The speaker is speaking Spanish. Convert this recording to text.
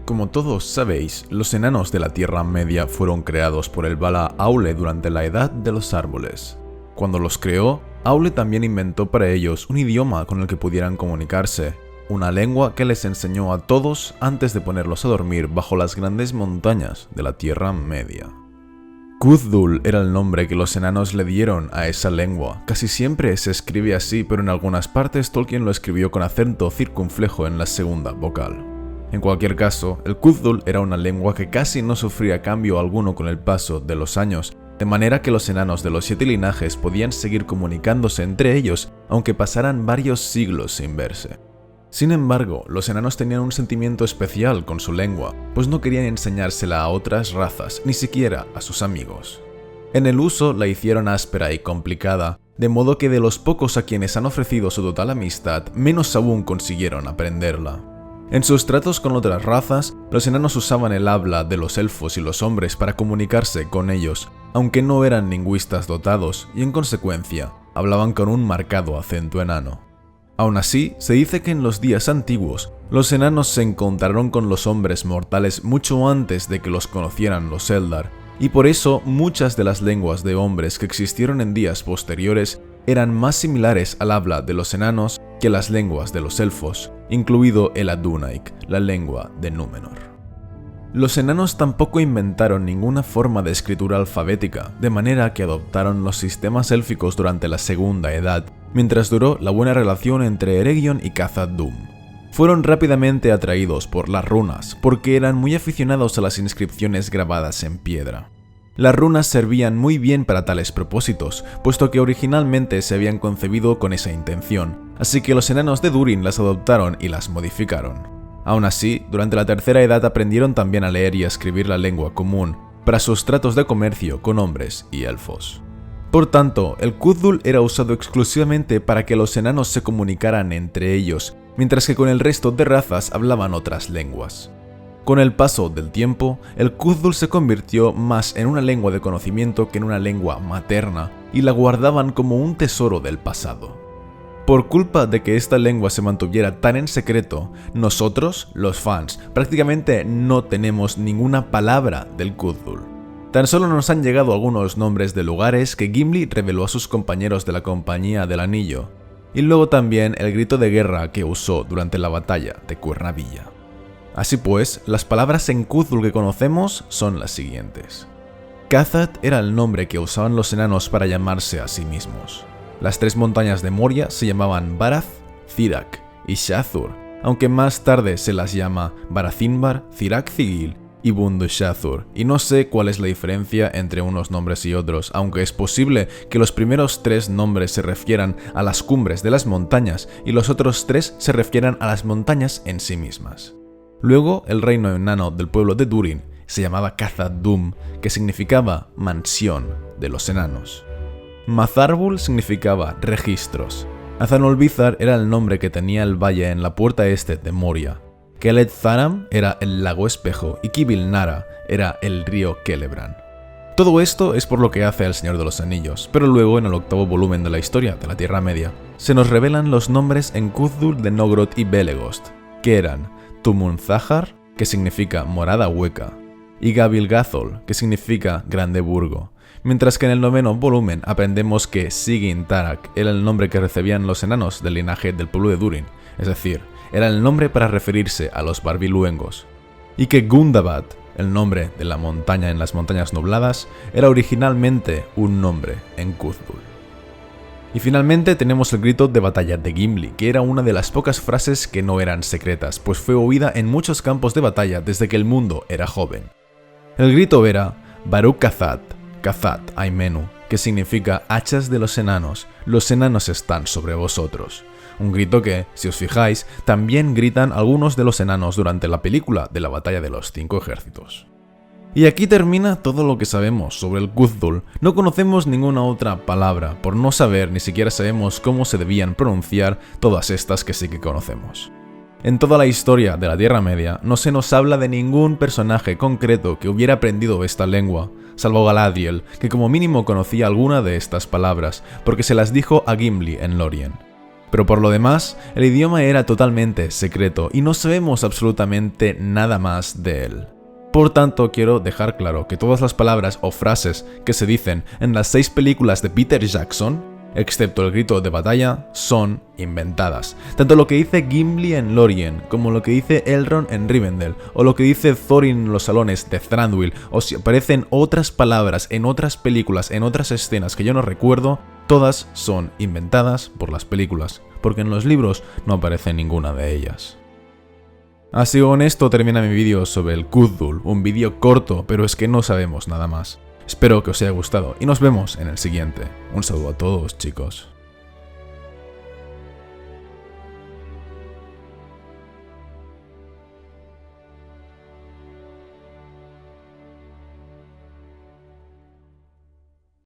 Como todos sabéis, los enanos de la Tierra Media fueron creados por el Vala Aule durante la Edad de los Árboles. Cuando los creó, Aule también inventó para ellos un idioma con el que pudieran comunicarse, una lengua que les enseñó a todos antes de ponerlos a dormir bajo las grandes montañas de la Tierra Media. Khuzdul era el nombre que los enanos le dieron a esa lengua. Casi siempre se escribe así, pero en algunas partes Tolkien lo escribió con acento circunflejo en la segunda vocal. En cualquier caso, el Khuzdul era una lengua que casi no sufría cambio alguno con el paso de los años, de manera que los enanos de los 7 linajes podían seguir comunicándose entre ellos aunque pasaran varios siglos sin verse. Sin embargo, los enanos tenían un sentimiento especial con su lengua, pues no querían enseñársela a otras razas, ni siquiera a sus amigos. En el uso la hicieron áspera y complicada, de modo que de los pocos a quienes han ofrecido su total amistad, menos aún consiguieron aprenderla. En sus tratos con otras razas, los enanos usaban el habla de los elfos y los hombres para comunicarse con ellos, aunque no eran lingüistas dotados y en consecuencia hablaban con un marcado acento enano. Aún así, se dice que en los días antiguos, los enanos se encontraron con los hombres mortales mucho antes de que los conocieran los Eldar, y por eso muchas de las lenguas de hombres que existieron en días posteriores eran más similares al habla de los enanos que las lenguas de los elfos, incluido el Adunaic, la lengua de Númenor. Los enanos tampoco inventaron ninguna forma de escritura alfabética, de manera que adoptaron los sistemas élficos durante la Segunda Edad, mientras duró la buena relación entre Eregion y Khazad-dûm. Fueron rápidamente atraídos por las runas, porque eran muy aficionados a las inscripciones grabadas en piedra. Las runas servían muy bien para tales propósitos, puesto que originalmente se habían concebido con esa intención, así que los enanos de Durin las adoptaron y las modificaron. Aún así, durante la Tercera Edad aprendieron también a leer y a escribir la lengua común, para sus tratos de comercio con hombres y elfos. Por tanto, el Khuzdul era usado exclusivamente para que los enanos se comunicaran entre ellos, mientras que con el resto de razas hablaban otras lenguas. Con el paso del tiempo, el Khuzdul se convirtió más en una lengua de conocimiento que en una lengua materna, y la guardaban como un tesoro del pasado. Por culpa de que esta lengua se mantuviera tan en secreto, nosotros, los fans, prácticamente no tenemos ninguna palabra del Khuzdul. Tan solo nos han llegado algunos nombres de lugares que Gimli reveló a sus compañeros de la Compañía del Anillo, y luego también el grito de guerra que usó durante la batalla de Cuernavilla. Así pues, las palabras en Khuzdul que conocemos son las siguientes. Khazad era el nombre que usaban los enanos para llamarse a sí mismos. Las 3 montañas de Moria se llamaban Barath, Thirac y Shazur, aunque más tarde se las llama Barathínbar, Thirac-Thigil y Bundushazur, y no sé cuál es la diferencia entre unos nombres y otros, aunque es posible que los primeros 3 nombres se refieran a las cumbres de las montañas y los otros 3 se refieran a las montañas en sí mismas. Luego, el reino enano del pueblo de Durin se llamaba Khazad-dûm, que significaba mansión de los enanos. Mazarbul significaba registros. Azanolbizar era el nombre que tenía el valle en la puerta este de Moria. Kelet Tharam era el lago espejo y Kibil Nara era el río Celebrán. Todo esto es por lo que hace El Señor de los Anillos, pero luego en el 8º volumen de la historia de la Tierra Media se nos revelan los nombres en Khuzdul de Nogrod y Belegost, que eran Tumunzahar, que significa morada hueca, y Gabilgathol, que significa grande burgo, mientras que en el 9º volumen aprendemos que Sigin Tarak era el nombre que recibían los enanos del linaje del pueblo de Durin, es decir, era el nombre para referirse a los barbiluengos, y que Gundabad, el nombre de la montaña en las montañas nubladas, era originalmente un nombre en Khuzdul. Y finalmente tenemos el grito de batalla de Gimli, que era una de las pocas frases que no eran secretas, pues fue oída en muchos campos de batalla desde que el mundo era joven. El grito era Baruk Khazad, Khazad Aimenu, que significa hachas de los enanos están sobre vosotros. Un grito que, si os fijáis, también gritan algunos de los enanos durante la película de la batalla de los 5 ejércitos. Y aquí termina todo lo que sabemos sobre el Khuzdul. No conocemos ninguna otra palabra, por no saber ni siquiera sabemos cómo se debían pronunciar todas estas que sí que conocemos. En toda la historia de la Tierra Media no se nos habla de ningún personaje concreto que hubiera aprendido esta lengua, salvo Galadriel, que como mínimo conocía alguna de estas palabras, porque se las dijo a Gimli en Lórien. Pero por lo demás, el idioma era totalmente secreto y no sabemos absolutamente nada más de él. Por tanto, quiero dejar claro que todas las palabras o frases que se dicen en las 6 películas de Peter Jackson, excepto el grito de batalla, son inventadas. Tanto lo que dice Gimli en Lorien, como lo que dice Elrond en Rivendell, o lo que dice Thorin en los salones de Thranduil, o si aparecen otras palabras en otras películas, en otras escenas que yo no recuerdo, todas son inventadas por las películas, porque en los libros no aparece ninguna de ellas. Así que con esto termina mi vídeo sobre el Khuzdul, un vídeo corto, pero es que no sabemos nada más. Espero que os haya gustado y nos vemos en el siguiente. Un saludo a todos, chicos.